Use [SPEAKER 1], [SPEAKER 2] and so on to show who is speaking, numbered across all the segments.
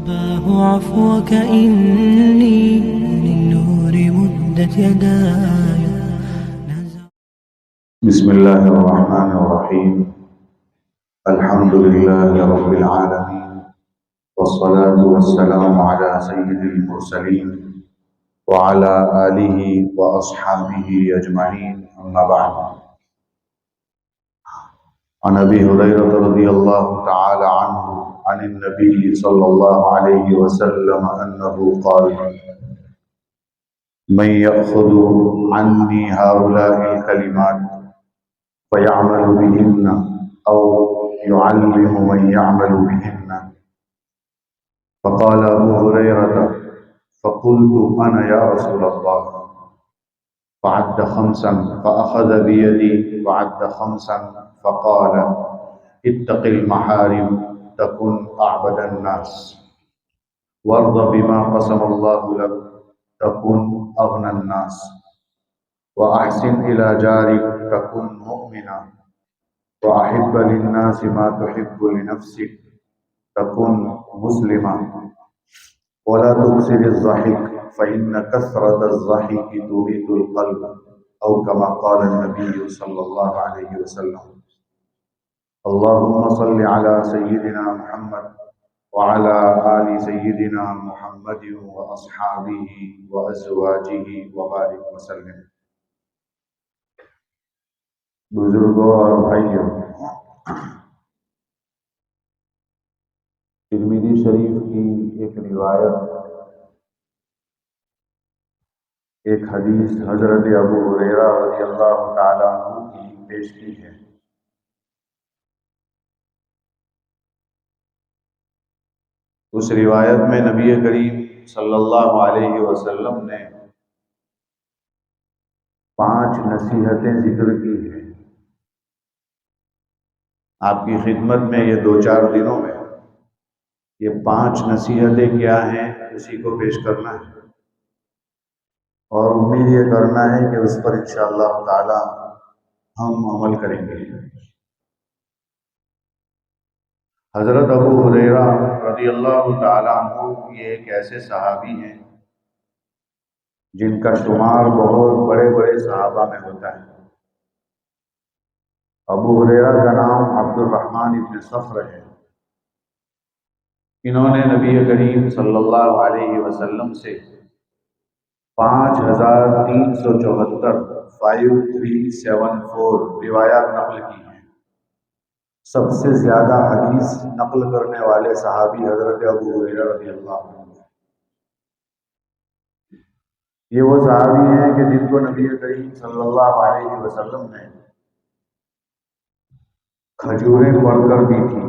[SPEAKER 1] أباه عفوك إني للنور مدت يداي.
[SPEAKER 2] بسم الله الرحمن الرحيم. الحمد لله رب العالمين، والصلاة والسلام على سيد المرسلين وعلى آله وأصحابه أجمعين، أما بعد. عن أبي هريرة رضي الله تعالى عنه عن النبي صلى الله عليه وسلم أنه قال: من يأخذ عني هؤلاء الكلمات فيعمل بهن أو يعلم من يعمل بهن. فقال أبو هريرة: فقلت أنا يا رسول الله. فعد خمسا فأخذ بيدي وعد خمسا فقال: اتق المحارم تكن أعبد الناس، وارض بما قسم الله لك تكن أغنى الناس، وأحسن إلى جارك تكن مؤمنا، وأحب للناس ما تحب لنفسك تكن مسلما، ولا تكثر الضحك فإن كثرة الضحك تميت القلب، أو كما قال النبي صلى الله عليه وسلم. اللهم صل على سيدنا محمد وعلى آل سيدنا محمد وأصحابه وأزواجه وبارك وسلم. بزرگوں اور بھائیوں، ترمذی شریف کی ایک روایت، ایک حدیث حضرت ابو ہریرہ رضی اللہ تعالیٰ عنہ کی پیش کی ہے۔ اس روایت میں نبی کریم صلی اللہ علیہ وسلم نے 5 نصیحتیں ذکر کی ہیں۔ آپ کی خدمت میں یہ 2-4 دنوں میں یہ 5 نصیحتیں کیا ہیں اسی کو پیش کرنا ہے، اور امید یہ کرنا ہے کہ اس پر انشاءاللہ تعالی ہم عمل کریں گے۔ حضرت ابو ہریرہ رضی اللہ تعالیٰ عنہ یہ ایک ایسے صحابی ہیں جن کا شمار بہت بڑے بڑے صحابہ میں ہوتا ہے۔ ابو ہریرہ کا نام عبد الرحمن ابن صخر ہے۔ انہوں نے نبی کریم صلی اللہ علیہ وسلم سے 5374 روایات نقل کی ہیں۔ سب سے زیادہ حدیث نقل کرنے والے صحابی حضرت ابو ہریرہ رضی اللہ عنہ۔ یہ وہ صحابی ہیں کہ جن کو نبی کریم صلی اللہ علیہ وسلم نے کھجوریں پڑھ کر دی تھی،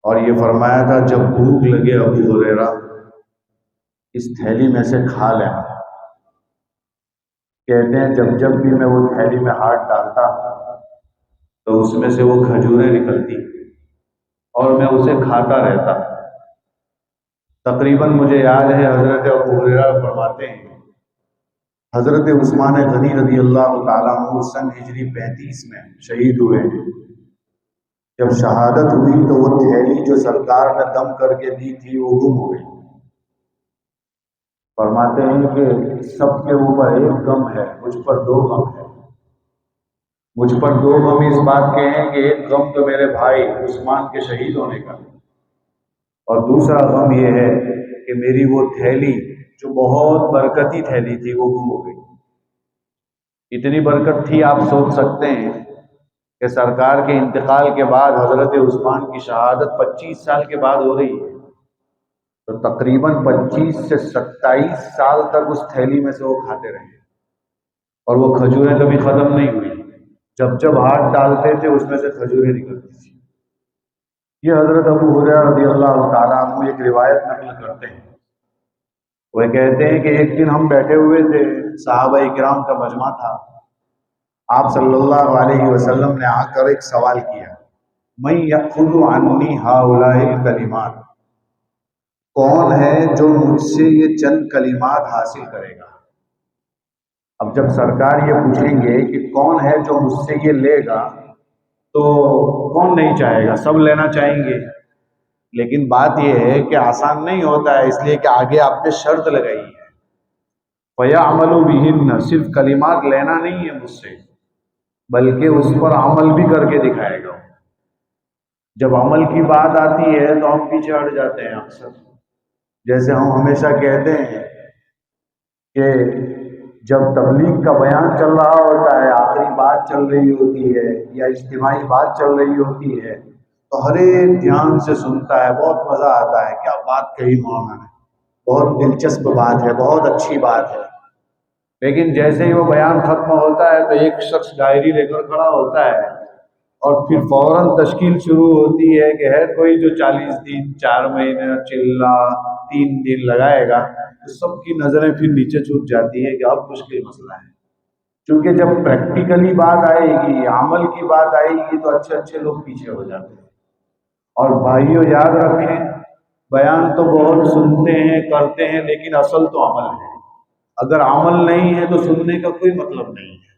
[SPEAKER 2] اور یہ فرمایا تھا جب بھوک لگے ابو ہریرہ اس تھیلی میں سے کھا لینا۔ کہتے ہیں جب بھی میں وہ تھیلی میں ہاتھ ڈالتا تو اس میں سے وہ کھجوریں نکلتی اور میں اسے کھاتا رہتا۔ تقریباً مجھے یاد ہے حضرت ابو ہریرہ فرماتے ہیں حضرت عثمان غنی رضی اللہ تعالیٰ عنہ سن ہجری 35 میں شہید ہوئے ہیں۔ جب شہادت ہوئی تو وہ تھیلی جو سرکار نے دم کر کے دی تھی وہ گم ہو گئی۔ فرماتے ہیں کہ سب کے اوپر ایک غم ہے، مجھ پر 2 غم ہے۔ مجھ پر 2 غم اس بات کے ہیں کہ ایک غم تو میرے بھائی عثمان کے شہید ہونے کا، اور دوسرا غم یہ ہے کہ میری وہ تھیلی جو بہت برکتی تھیلی تھی وہ گم ہو گئی۔ اتنی برکت تھی، آپ سوچ سکتے ہیں کہ سرکار کے انتقال کے بعد حضرت عثمان کی شہادت 25 سال کے بعد ہو رہی ہے، تو تقریباً 25 سے 27 سال تک اس تھیلی میں سے وہ کھاتے رہے، اور وہ کھجوریں کبھی ختم نہیں ہوئی۔ جب ہاتھ ڈالتے تھے اس میں سے کھجوریں نکلتی تھی۔ یہ حضرت ابو ہریرہ رضی اللہ تعالیٰ عنہ ایک روایت نقل کرتے ہیں۔ وہ کہتے ہیں کہ ایک دن ہم بیٹھے ہوئے تھے، صحابہ کرام کا مجمع تھا۔ آپ صلی اللہ علیہ وسلم نے آ کر ایک سوال کیا: من یأخذ عنی ہؤلاء الکلمات، کون ہے جو مجھ سے یہ چند کلمات حاصل کرے گا؟ اب جب سرکار یہ پوچھیں گے کہ کون ہے جو مجھ سے یہ لے گا، تو کون نہیں چاہے گا، سب لینا چاہیں گے۔ لیکن بات یہ ہے کہ آسان نہیں ہوتا ہے، اس لیے کہ آگے آپ نے شرط لگائی ہے، فَيَعْمَلُ بِهِنَّ، صرف کلمات لینا نہیں ہے مجھ سے، بلکہ اس پر عمل بھی کر کے دکھائے گا۔ جب عمل کی بات آتی ہے تو ہم پیچھے ہٹ جاتے ہیں اکثر، جیسے ہم ہمیشہ کہتے ہیں کہ جب تبلیغ کا بیان چل رہا ہوتا ہے، آخری بات چل رہی ہوتی ہے یا اجتماعی بات چل رہی ہوتی ہے، تو ہر ایک دھیان سے سنتا ہے، بہت مزہ آتا ہے، کیا بات کہی مولانا نے، بہت دلچسپ بات ہے، بہت اچھی بات ہے۔ لیکن جیسے ہی وہ بیان ختم ہوتا ہے تو ایک شخص ڈائری لے کر کھڑا ہوتا ہے اور پھر فوراً تشکیل شروع ہوتی ہے کہ ہے کوئی جو 40 دن 4 مہینے چلا 3 دن لگائے گا، تو سب کی نظریں پھر نیچے چھپ جاتی ہے کہ اب مشکل مسئلہ ہے، کیونکہ جب پریکٹیکلی بات آئے گی، عمل کی بات آئے گی تو اچھے اچھے لوگ پیچھے ہو جاتے ہیں۔ اور بھائیوں یاد رکھیں، بیان تو بہت سنتے ہیں کرتے ہیں، لیکن اصل تو عمل ہے۔ اگر عمل نہیں ہے تو سننے کا کوئی مطلب نہیں ہے،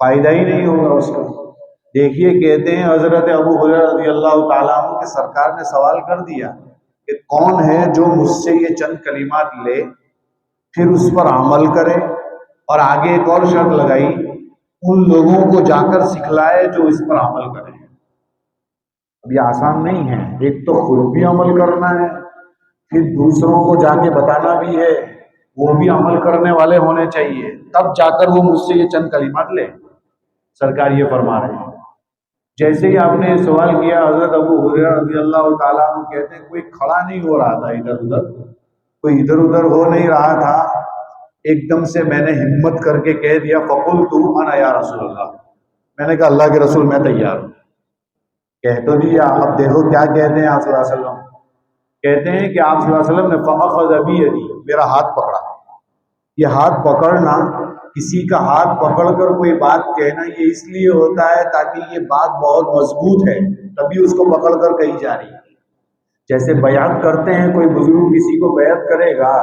[SPEAKER 2] فائدہ ہی نہیں ہوگا اس کا۔ دیکھیے کہتے ہیں حضرت ابو ہریرہ رضی اللہ تعالیٰ عنہ کہ سرکار نے سوال کر دیا کہ کون ہے جو مجھ سے یہ چند کلمات لے، پھر اس پر عمل کرے، اور آگے ایک اور شرط لگائی، ان لوگوں کو جا کر سکھلائے جو اس پر عمل کریں۔ اب یہ آسان نہیں ہے، ایک تو خود بھی عمل کرنا ہے، پھر دوسروں کو جا کے بتانا بھی ہے، وہ بھی عمل کرنے والے ہونے چاہیے، تب جا کر وہ مجھ سے یہ چند کلمات لے۔ سرکار یہ فرما رہے ہیں۔ جیسے ہی آپ نے سوال کیا، حضرت ابو ہریرہ رضی اللہ تعالیٰ عنہ کہتے ہیں کوئی کھڑا نہیں ہو رہا تھا ادھر ادھر، کوئی ادھر ادھر ہو نہیں رہا تھا، ایک دم سے میں نے ہمت کر کے کہہ دیا فقلت انا یا رسول اللہ، میں نے کہا اللہ کے رسول میں تیار ہوں۔ کہہ تو دیا، اب دیکھو کیا کہتے ہیں آپ صلی اللہ علیہ وسلم، کہتے ہیں کہ آپ صلی اللہ علیہ وسلم نے فأخذ بیدی، میرا ہاتھ پکڑا۔ یہ ہاتھ پکڑنا، کسی کا ہاتھ پکڑ کر کوئی بات کہنا، یہ اس لیے ہوتا ہے تاکہ یہ بات بہت مضبوط ہے، تبھی اس کو پکڑ کر کہی جا رہی ہے۔ جیسے بیعت کرتے ہیں، کوئی بزرگ کسی کو بیعت کرے گا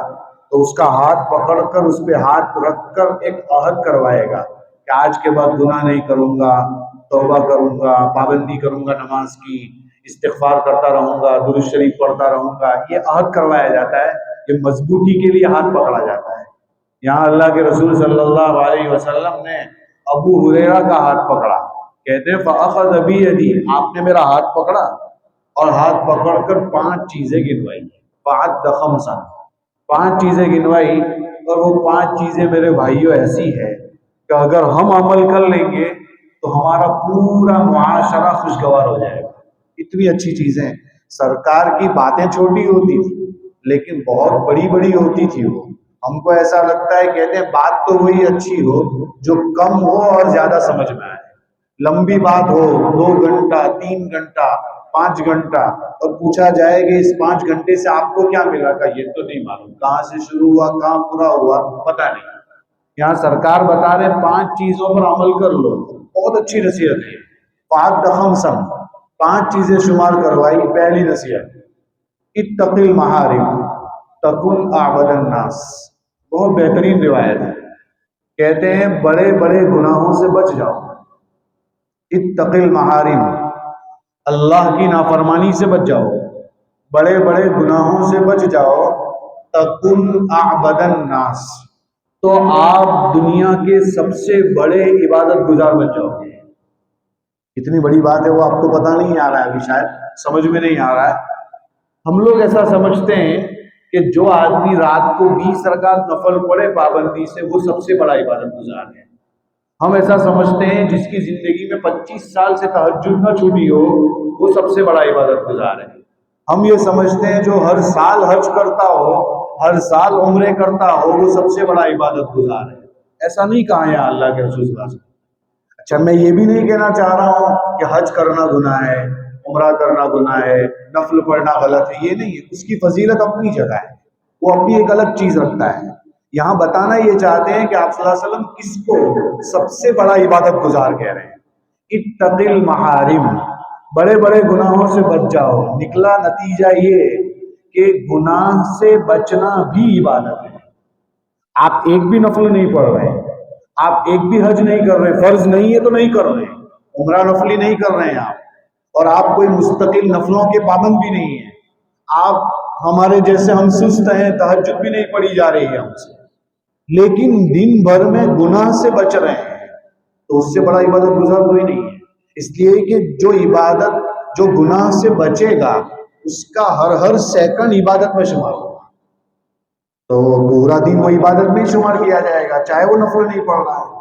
[SPEAKER 2] تو اس کا ہاتھ پکڑ کر اس پہ ہاتھ رکھ کر ایک عہد کروائے گا کہ آج کے بعد گناہ نہیں کروں گا، توبہ کروں گا، پابندی کروں گا نماز کی، استغفار کرتا رہوں گا، درود شریف پڑھتا رہوں گا، یہ عہد کروایا جاتا ہے، یہ مضبوطی کے لیے ہاتھ پکڑا جاتا ہے۔ یہاں اللہ کے رسول صلی اللہ علیہ وسلم نے ابو ہریرہ کا ہاتھ پکڑا، کہتے ہیں فأخذ بیدی، آپ نے میرا ہاتھ پکڑا اور ہاتھ پکڑ کر 5 چیزیں گنوائی، فعد خمسا، 5 چیزیں گنوائی، اور وہ 5 چیزیں میرے بھائیوں ایسی ہے کہ اگر ہم عمل کر لیں گے تو ہمارا پورا معاشرہ خوشگوار ہو جائے گا۔ اتنی اچھی چیزیں، سرکار کی باتیں چھوٹی ہوتی تھی لیکن بہت بڑی بڑی ہوتی تھی وہ، ہم کو ایسا لگتا ہے، کہتے ہیں بات تو وہی اچھی ہو جو کم ہو اور زیادہ سمجھ میں آئے، لمبی بات ہو 2 گھنٹہ 3 گھنٹہ 5 گھنٹہ، اور پوچھا جائے کہ اس 5 گھنٹے سے آپ کو کیا ملا، کا یہ تو نہیں معلوم، کہاں سے شروع ہوا کہاں پورا ہوا پتہ نہیں۔ یہاں سرکار بتا رہے 5 چیزوں پر عمل کر لو، بہت اچھی نصیحت ہے۔ فعد خمسا، 5 چیزیں شمار کروائی۔ پہلی نصیحت، اتق المحارم تکن اعبد الناس، بہت بہترین روایت ہے، کہتے ہیں بڑے بڑے گناہوں سے بچ جاؤ، اتق المحارم، اللہ کی نافرمانی سے بچ جاؤ، بڑے بڑے گناہوں سے بچ جاؤ، تکن اعبد الناس، تو آپ دنیا کے سب سے بڑے عبادت گزار بن جاؤ گے۔ اتنی بڑی بات ہے، وہ آپ کو پتہ نہیں آ رہا ہے، ابھی شاید سمجھ میں نہیں آ رہا ہے۔ ہم لوگ ایسا سمجھتے ہیں کہ جو آدمی رات کو 20 رکعت نفل پڑھے پابندی سے، وہ سب سے بڑا عبادت گزار ہے۔ ہم ایسا سمجھتے ہیں جس کی زندگی میں 25 سال سے تہجد نہ چھوٹی ہو، وہ سب سے بڑا عبادت گزار ہے۔ ہم یہ سمجھتے ہیں جو ہر سال حج کرتا ہو، ہر سال عمرے کرتا ہو، وہ سب سے بڑا عبادت گزار ہے۔ ایسا نہیں کہا ہے اللہ کے رسول صلی اللہ علیہ وسلم۔ اچھا، میں یہ بھی نہیں کہنا چاہ رہا ہوں کہ حج کرنا گناہ ہے، عمرہ کرنا گناہ ہے، نفل پڑھنا غلط ہے، یہ نہیں ہے، اس کی فضیلت اپنی جگہ ہے، وہ اپنی ایک الگ چیز رکھتا ہے۔ یہاں بتانا یہ چاہتے ہیں کہ آپ صلی اللہ علیہ وسلم کس کو سب سے بڑا عبادت گزار کہہ رہے ہیں۔ اتق المحارم، بڑے بڑے گناہوں سے بچ جاؤ۔ نکلا نتیجہ یہ کہ گناہ سے بچنا بھی عبادت ہے۔ آپ ایک بھی نفل نہیں پڑھ رہے، آپ ایک بھی حج نہیں کر رہے، فرض نہیں ہے تو نہیں کر رہے، عمرہ نفلی نہیں کر رہے ہیں آپ، اور آپ کوئی مستقل نفلوں کے پابند بھی نہیں ہیں، آپ ہمارے جیسے ہم سست ہیں، تہجد بھی نہیں پڑھی جا رہی ہے ہم سے، لیکن دن بھر میں گناہ سے بچ رہے ہیں، تو اس سے بڑا عبادت گزار کوئی نہیں ہے۔ اس لیے کہ جو عبادت جو گناہ سے بچے گا اس کا ہر سیکنڈ عبادت میں شمار ہوگا، تو پورا دن وہ عبادت میں شمار کیا جائے گا، چاہے وہ نفل نہیں پڑھ رہا ہے،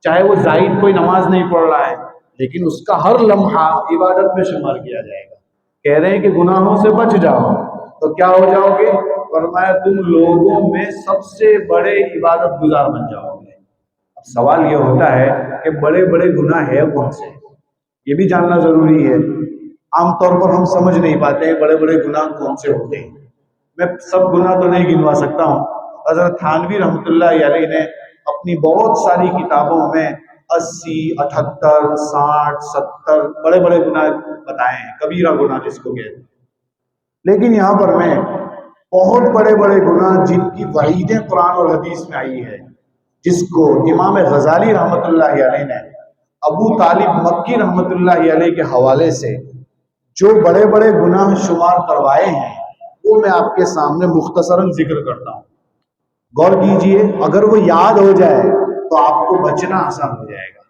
[SPEAKER 2] چاہے وہ زائد کوئی نماز نہیں پڑھ رہا ہے، لیکن اس کا ہر لمحہ عبادت میں شمار کیا جائے گا۔ کہہ رہے ہیں کہ گناہوں سے بچ جاؤ تو کیا ہو جاؤ گے؟ فرمایا تم لوگوں میں سب سے بڑے عبادت گزار بن جاؤ گے۔ اب سوال یہ ہوتا ہے کہ بڑے بڑے گناہ ہے کون سے، یہ بھی جاننا ضروری ہے۔ عام طور پر ہم سمجھ نہیں پاتے ہیں بڑے بڑے گناہ کون سے ہوتے ہیں۔ میں سب گناہ تو نہیں گنوا سکتا ہوں، حضرت تھانوی رحمۃ اللہ علیہ نے اپنی بہت ساری کتابوں میں 80، 78، 60، 70 بڑے بڑے گناہ بتائے ہیں، کبیرہ گناہ جس کو کہتے ہیں۔ لیکن یہاں پر میں بہت بڑے بڑے گناہ جن کی وعیدیں قرآن اور حدیث میں آئی ہے، جس کو امام غزالی رحمۃ اللہ علیہ نے ابو طالب مکی رحمۃ اللہ علیہ کے حوالے سے جو بڑے بڑے گناہ شمار کروائے ہیں، وہ میں آپ کے سامنے مختصراً ذکر کرتا ہوں۔ غور کیجئے، اگر وہ یاد ہو جائے تو آپ کو بچنا آسان ہو جائے گا۔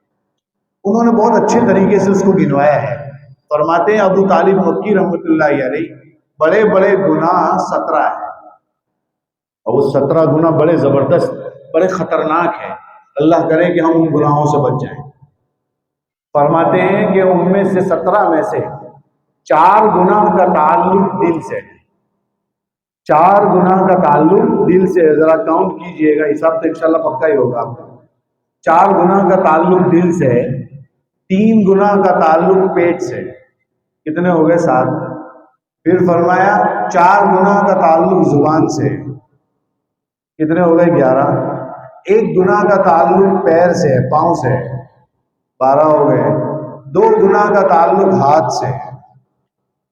[SPEAKER 2] انہوں نے بہت اچھے طریقے سے اس کو گنوایا ہے۔ فرماتے ہیں ابو طالب مکی رحمۃ اللہ علیہ بڑے بڑے گناہ 17 ہیں، اور وہ 17 گناہ بڑے زبردست، بڑے خطرناک ہیں، اللہ کرے کہ ہم ان گناہوں سے بچ جائیں۔ فرماتے ہیں کہ ان میں سے 17 میں سے 4 گناہ کا تعلق دل سے ہے۔ 4 گناہ کا تعلق دل سے، ذرا کاؤنٹ کیجئے گا، حساب تو انشاءاللہ پکا ہی ہوگا آپ کا۔ 4 گناہ کا تعلق دل سے ہے، 3 گناہ کا تعلق پیٹ سے، کتنے ہو گئے؟ 7۔ پھر فرمایا 4 گناہ کا تعلق زبان سے، کتنے ہو گئے؟ 11۔ 1 گناہ کا تعلق پیر سے، پاؤں سے، 12 ہو گئے۔ 2 گناہ کا تعلق ہاتھ سے،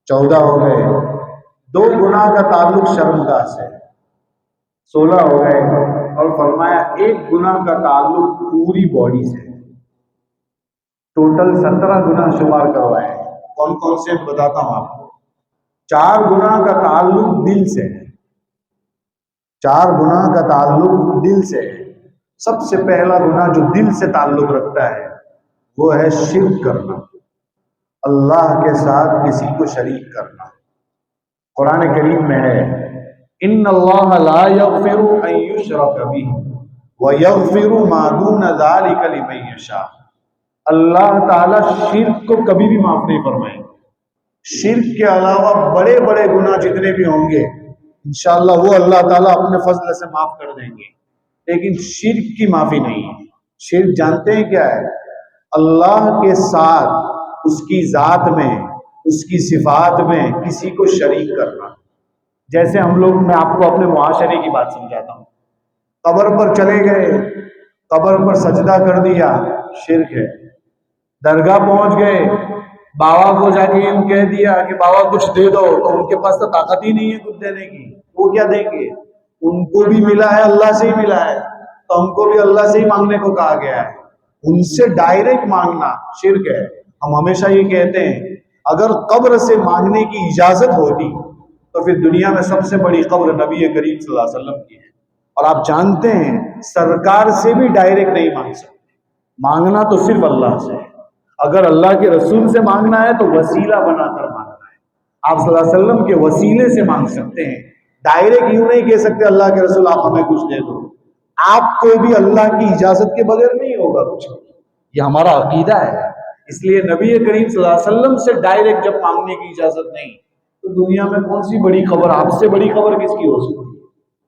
[SPEAKER 2] 14 ہو گئے۔ 2 گناہ کا تعلق شرمگاہ سے، 16 ہو گئے۔ اور فرمایا 1 گناہ کا تعلق پوری باڈی سے۔ ٹوٹل 17 گناہ شمار کروائے۔ کون کون سے بتاتا ہوں آپ کو۔ 4 گناہ کا تعلق دل سے ہے، 4 گناہ کا تعلق دل سے ہے۔ سب سے پہلا گناہ جو دل سے تعلق رکھتا ہے وہ ہے شرک کرنا، اللہ کے ساتھ کسی کو شریک کرنا۔ قرآن کریم میں ہے ان اللہ لا یغفر ان یشرک بہ ویغفر ما دون ذلک لمن یشاء۔ اللہ تعالیٰ شرک کو کبھی بھی معاف نہیں فرمائیں گے۔ شرک کے علاوہ بڑے بڑے گناہ جتنے بھی ہوں گے انشاءاللہ وہ اللہ تعالیٰ اپنے فضل سے معاف کر دیں گے، لیکن شرک کی معافی نہیں ہے۔ شرک جانتے ہیں کیا ہے؟ اللہ کے ساتھ اس کی ذات میں، اس کی صفات میں کسی کو شریک کرنا۔ جیسے ہم لوگ، میں آپ کو اپنے معاشرے کی بات سمجھاتا ہوں، قبر پر چلے گئے، قبر پر سجدہ کر دیا، شرک ہے۔ درگاہ پہنچ گئے، بابا کو جا کے یوں کہہ دیا کہ بابا کچھ دے دو، تو ان کے پاس تو طاقت ہی نہیں ہے کچھ دینے کی، وہ کیا دیں گے؟ ان کو بھی ملا ہے اللہ سے ہی ملا ہے، تو ہم کو بھی اللہ سے ہی مانگنے کو کہا گیا ہے۔ ان سے ڈائریکٹ مانگنا شرک ہے۔ ہم ہمیشہ یہ کہتے ہیں اگر قبر سے مانگنے کی اجازت ہوتی تو پھر دنیا میں سب سے بڑی قبر نبی کریم صلی اللہ علیہ وسلم کی ہے۔ اور آپ جانتے ہیں سرکار سے بھی ڈائریکٹ نہیں مانگ سکتے، مانگنا تو صرف اللہ سے ہے۔ اگر اللہ کے رسول سے مانگنا ہے تو وسیلہ بنا کر مانگنا ہے۔ آپ صلی اللہ علیہ وسلم کے وسیلے سے مانگ سکتے ہیں، ڈائریکٹ یوں نہیں کہہ سکتے اللہ کے رسول آپ ہمیں کچھ دے دو۔ آپ کو بھی اللہ کی اجازت کے بغیر نہیں ہوگا کچھ، یہ ہمارا عقیدہ ہے۔ اس لیے نبی کریم صلی اللہ علیہ وسلم سے ڈائریکٹ جب مانگنے کی اجازت نہیں تو دنیا میں کون سی بڑی خبر، آپ سے بڑی خبر کس کی ہو سکتی؟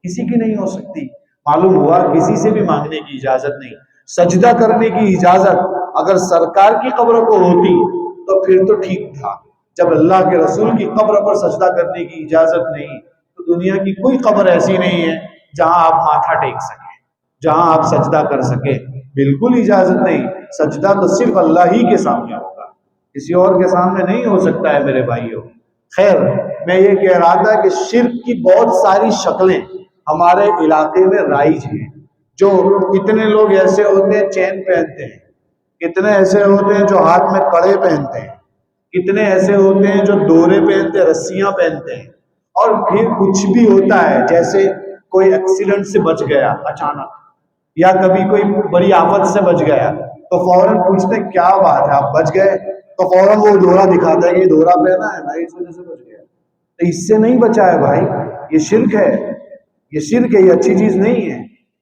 [SPEAKER 2] کسی کی نہیں ہو سکتی۔ معلوم ہوا کسی سے بھی مانگنے کی اجازت نہیں۔ سجدہ کرنے کی اجازت اگر سرکار کی قبر کو ہوتی تو پھر تو ٹھیک تھا، جب اللہ کے رسول کی قبر پر سجدہ کرنے کی اجازت نہیں تو دنیا کی کوئی قبر ایسی نہیں ہے جہاں آپ ماتھا ٹیک سکیں، جہاں آپ سجدہ کر سکیں، بالکل اجازت نہیں۔ سجدہ تو صرف اللہ ہی کے سامنے ہوگا، کسی اور کے سامنے نہیں ہو سکتا ہے میرے بھائیوں۔ خیر، میں یہ کہہ رہا تھا کہ شرک کی بہت ساری شکلیں ہمارے علاقے میں رائج ہیں۔ جو کتنے لوگ ایسے ہوتے ہیں چین پہنتے ہیں، کتنے ایسے ہوتے ہیں جو ہاتھ میں کڑے پہنتے ہیں، کتنے ایسے ہوتے ہیں جو دورے پہنتے ہیں، رسیاں پہنتے ہیں، اور پھر کچھ بھی ہوتا ہے، جیسے کوئی ایکسیڈنٹ سے بچ گیا اچانک، یا کبھی کوئی بڑی آفت سے بچ گیا، تو فوراً پوچھتے ہیں کیا بات ہے آپ بچ گئے، تو فوراً وہ دورہ دکھاتا ہے کہ یہ دورہ پہنا ہے بھائی، اس وجہ سے بچ گیا. تو اس سے نہیں بچا ہے بھائی، یہ شرک ہے، یہ شرک ہے، یہ اچھی چیز نہیں ہے،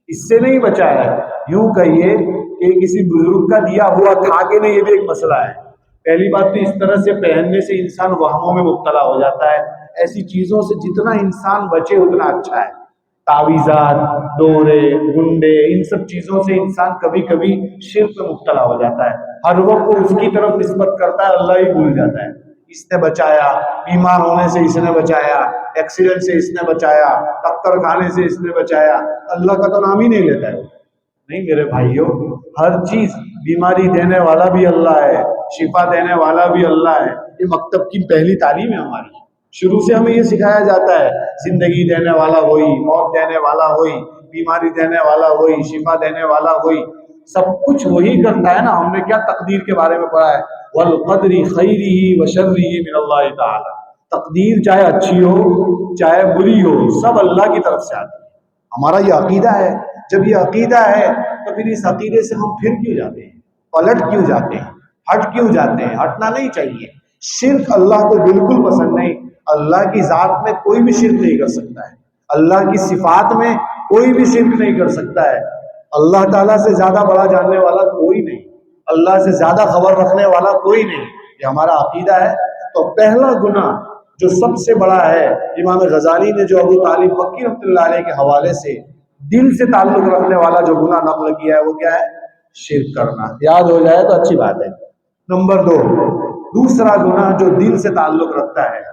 [SPEAKER 2] اس سے نہیں بچا ہے. یوں کہیے کہ کسی بزرگ کا دیا ہوا تھا کہ نہیں، یہ بھی ایک مسئلہ ہے. پہلی بات تو اس طرح سے پہننے سے انسان وہموں میں مبتلا ہو جاتا ہے. ایسی چیزوں سے جتنا انسان بچے اتنا اچھا ہے. تعویذات، ڈورے، گنڈے، ان سب چیزوں سے انسان کبھی کبھی شرک میں مبتلا ہو جاتا ہے. ہر وقت وہ اس کی طرف نسبت کرتا ہے، اللہ ہی بھول جاتا ہے. اس نے بچایا، بیمار ہونے سے اس نے بچایا، ایکسیڈنٹ سے اس نے بچایا، ٹکر کھانے سے اس نے بچایا، اللہ کا تو نام ہی نہیں لیتا ہے. نہیں میرے بھائیوں، ہر چیز، بیماری دینے والا بھی اللہ ہے، شفا دینے والا بھی اللہ ہے. یہ مکتب کی پہلی تعلیم ہے ہماری. شروع سے ہمیں یہ سکھایا جاتا ہے، زندگی دینے والا وہی، موت دینے والا وہی، بیماری دینے والا وہی، شفا دینے والا وہی، سب کچھ وہی کرتا ہے نا. ہم نے کیا تقدیر کے بارے میں پڑھا ہے، والقدر خیرہ وشرہ من اللہ تعالی. تقدیر چاہے اچھی ہو چاہے بری ہو، سب اللہ کی طرف سے آتی ہے. ہمارا یہ عقیدہ ہے. جب یہ عقیدہ ہے تو پھر اس عقیدے سے ہم پھر کیوں جاتے ہیں، پلٹ کیوں جاتے ہیں، ہٹ کیوں جاتے ہیں؟ ہٹنا نہیں چاہیے. شرک اللہ کو بالکل پسند نہیں. اللہ کی ذات میں کوئی بھی شرک نہیں کر سکتا ہے، اللہ کی صفات میں کوئی بھی شرک نہیں کر سکتا ہے. اللہ تعالیٰ سے زیادہ بڑا جاننے والا کوئی نہیں، اللہ سے زیادہ خبر رکھنے والا کوئی نہیں. یہ ہمارا عقیدہ ہے. تو پہلا گناہ جو سب سے بڑا ہے، امام غزالی نے جو ابو طالب مکی رحمۃ اللہ علیہ کے حوالے سے دل سے تعلق رکھنے والا جو گناہ نقل کیا ہے، وہ کیا ہے؟ شرک کرنا. یاد ہو جائے تو اچھی بات ہے. نمبر 2، دوسرا گناہ جو دل سے تعلق رکھتا ہے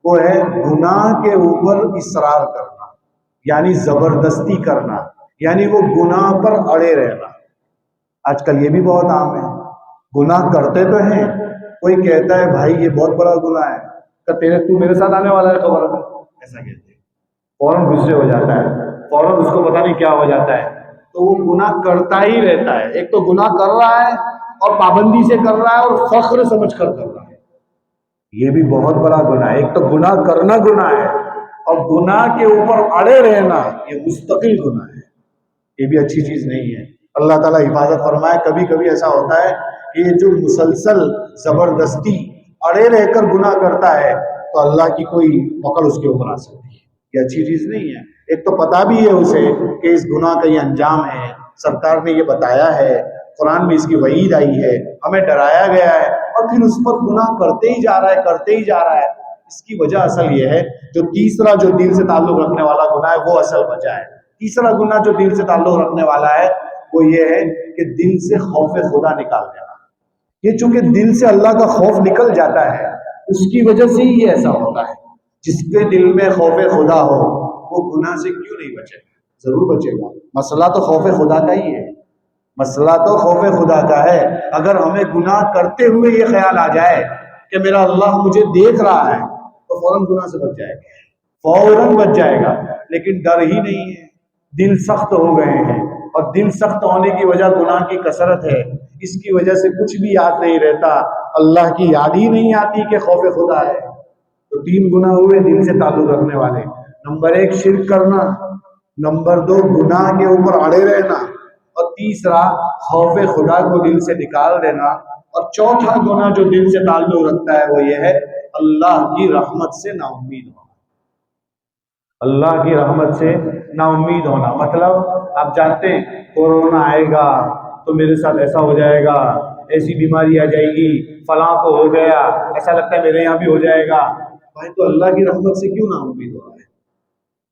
[SPEAKER 2] وہ ہے گناہ کے اوپر اصرار کرنا، یعنی زبردستی کرنا، یعنی وہ گناہ پر اڑے رہنا. آج کل یہ بھی بہت عام ہے. گناہ کرتے تو ہیں، کوئی کہتا ہے بھائی یہ بہت بڑا گناہ ہے، تو میرے ساتھ آنے والا ہے خبر میں، ایسا کہتے ہیں. فوراً غصے ہو جاتا ہے، فوراً اس کو پتہ نہیں کیا ہو جاتا ہے. تو وہ گناہ کرتا ہی رہتا ہے. ایک تو گناہ کر رہا ہے اور پابندی سے کر رہا ہے اور فخر سمجھ کر کر رہا ہے. یہ بھی بہت بڑا گناہ ہے. ایک تو گناہ کرنا گناہ ہے، اور گناہ کے اوپر اڑے رہنا یہ مستقل گناہ ہے. یہ بھی اچھی چیز نہیں ہے. اللہ تعالیٰ حفاظت فرمائے. کبھی کبھی ایسا ہوتا ہے کہ یہ جو مسلسل زبردستی اڑے رہ کر گناہ کرتا ہے تو اللہ کی کوئی پکڑ اس کے اوپر آ سکتی ہے. یہ اچھی چیز نہیں ہے. ایک تو پتہ بھی ہے اسے کہ اس گناہ کا یہ انجام ہے، سرکار نے یہ بتایا ہے، قرآن میں اس کی وعید آئی ہے، ہمیں ڈرایا گیا ہے، اور پھر اس پر گناہ کرتے ہی جا رہا ہے، کرتے ہی جا رہا ہے. اس کی وجہ اصل یہ ہے، جو تیسرا جو دل سے تعلق رکھنے والا گناہ ہے وہ اصل وجہ ہے. تیسرا گناہ جو دل سے تعلق رکھنے والا ہے وہ یہ ہے کہ دل سے خوف خدا نکال دینا. یہ چونکہ دل سے اللہ کا خوف نکل جاتا ہے، اس کی وجہ سے ہی یہ ایسا ہوتا ہے. جس کے دل میں خوف خدا ہو وہ گناہ سے کیوں نہیں بچے گا؟ ضرور بچے گا. مسئلہ تو خوف خدا کا ہی ہے. مسئلہ تو خوف خدا کا ہے. اگر ہمیں گناہ کرتے ہوئے یہ خیال آ جائے کہ میرا اللہ مجھے دیکھ رہا ہے تو فوراً گناہ سے بچ جائے گا، فوراً بچ جائے گا. لیکن ڈر ہی نہیں ہے، دل سخت ہو گئے ہیں، اور دل سخت ہونے کی وجہ گناہ کی کثرت ہے. اس کی وجہ سے کچھ بھی یاد نہیں رہتا، اللہ کی یاد ہی نہیں آتی کہ خوف خدا ہے. تو 3 گناہ ہوئے دل سے تعلق رکھنے والے. نمبر 1 شرک کرنا، نمبر 2 گناہ کے اوپر اڑے رہنا، اور تیسرا خوف خدا کو دل سے نکال دینا. اور چوتھا گناہ جو دل سے تعلق رکھتا ہے وہ یہ ہے اللہ کی رحمت سے نا امید ہونا. اللہ کی رحمت سے نا امید ہونا مطلب آپ جانتے ہیں کورونا آئے گا تو میرے ساتھ ایسا ہو جائے گا، ایسی بیماری آ جائے گی، فلاں کو ہو گیا، ایسا لگتا ہے میرے یہاں بھی ہو جائے گا. بھائی تو اللہ کی رحمت سے کیوں نا امید ہو رہا ہے؟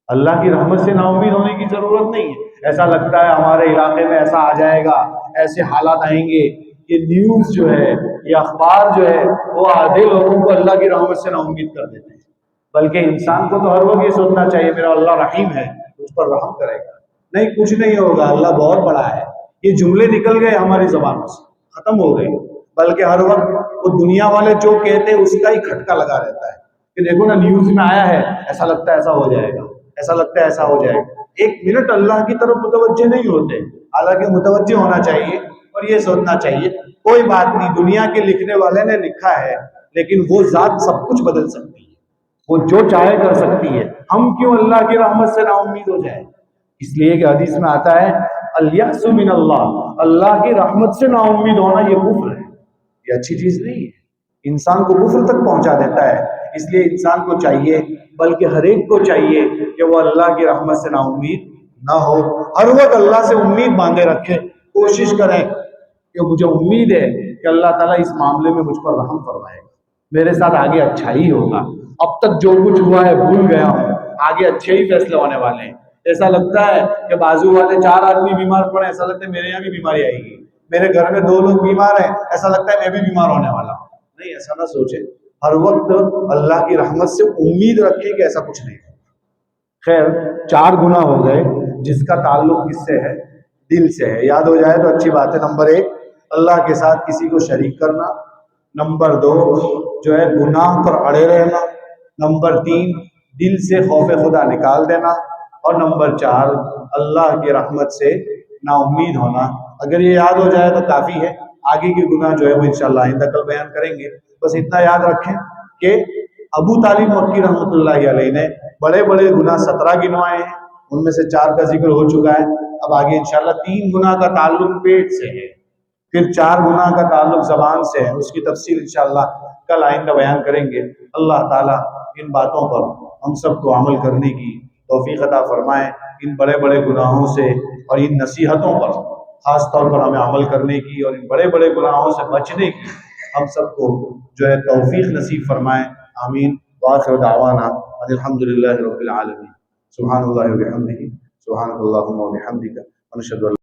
[SPEAKER 2] اللہ کی رحمت سے نا امید ہونے کی ضرورت نہیں ہے. ایسا لگتا ہے ہمارے علاقے میں ایسا آ جائے گا، ایسے حالات آئیں گے. یہ نیوز جو ہے، یہ اخبار جو ہے، وہ آدھے لوگوں کو اللہ کی رحمت سے نا امید کر دیتے ہیں. بلکہ انسان کو تو ہر وقت یہ سوچنا چاہیے میرا اللہ رحیم ہے، اس پر رحم کرے گا. نہیں، کچھ نہیں ہوگا، اللہ بہت بڑا ہے. یہ جملے نکل گئے ہماری زبانوں سے، ختم ہو گئے. بلکہ ہر وقت وہ دنیا والے جو کہتے ہیں اس کا ہی کھٹکا لگا رہتا ہے کہ دیکھو نا نیوز میں آیا ہے، ایسا لگتا ہے ایسا ہو جائے گا، ایسا لگتا ہے ایسا ہو جائے گا. 1 منٹ اللہ کی طرف متوجہ نہیں ہوتے. حالانکہ متوجہ ہونا چاہیے اور یہ سوچنا چاہیے کوئی بات نہیں، دنیا کے لکھنے والے نے لکھا ہے لیکن وہ ذات سب کچھ بدل سکتی ہے. وہ جو چاہے کر سکتی ہے. ہم کیوں اللہ کی رحمت سے نا امید ہو جائے؟ اس لیے کہ حدیث میں آتا ہے الیأس من اللہ، اللہ کی رحمت سے نا امید ہونا یہ کفر ہے، یہ اچھی چیز نہیں ہے، انسان کو کفر تک پہنچا دیتا ہے. اس لیے انسان کو چاہیے، بلکہ ہر ایک کو چاہیے کہ وہ اللہ کی رحمت سے نا امید نہ ہو، ہر وقت اللہ سے امید باندھے رکھے. کوشش کریں کہ مجھے امید ہے کہ اللہ تعالیٰ اس معاملے میں مجھ پر رحم فرمائے گا، میرے ساتھ آگے اچھا ہی ہوگا، اب تک جو کچھ ہوا ہے بھول گیا ہوں، آگے اچھے ہی فیصلے ہونے والے ہیں. ایسا لگتا ہے کہ بازو والے 4 آدمی بیمار پڑے، ایسا لگتا ہے میرے یہاں بھی بیماری آئے گی، میرے گھر میں 2 لوگ بیمار ہیں، ایسا لگتا ہے میں بھی بیمار ہونے والا ہوں. نہیں، ایسا نہ سوچے، ہر وقت اللہ کی رحمت سے امید رکھے کہ ایسا کچھ نہیں ہے. خیر 4 گناہ ہو گئے جس کا تعلق کس سے ہے؟ دل سے ہے. یاد ہو جائے تو اچھی بات ہے. نمبر 1 اللہ کے ساتھ کسی کو شریک کرنا. نمبر 2 جو ہے گناہ پر اڑے رہنا. نمبر 3 دل سے خوف خدا نکال دینا. اور نمبر 4 اللہ کی رحمت سے نا امید ہونا. اگر یہ یاد ہو جائے تو کافی ہے. آگے کے گناہ جو ہے وہ انشاءاللہ آئندہ کل بیان کریں گے. بس اتنا یاد رکھیں کہ ابو طالب مکی رحمۃ اللہ علیہ نے بڑے بڑے گناہ 17 گنوائے ہیں، ان میں سے 4 کا ذکر ہو چکا ہے. اب آگے انشاءاللہ 3 گناہ کا تعلق پیٹ سے ہے، پھر 4 گناہ کا تعلق زبان سے ہے. اس کی تفصیل انشاءاللہ کل آئندہ بیان کریں گے. اللہ تعالیٰ ان باتوں پر ہم سب کو عمل کرنے کی توفیق عطا فرمائے. ان بڑے بڑے گناہوں سے اور ان نصیحتوں پر خاص طور پر ہمیں عمل کرنے کی اور ان بڑے بڑے گناہوں سے بچنے کی ہم سب کو جو ہے توفیق نصیب فرمائے. آمین. وآخر دعوانا ان الحمدللہ رب العالمین. سبحان اللہ و بحمدہ، سبحانک اللہم و بحمدک، ونشہد ان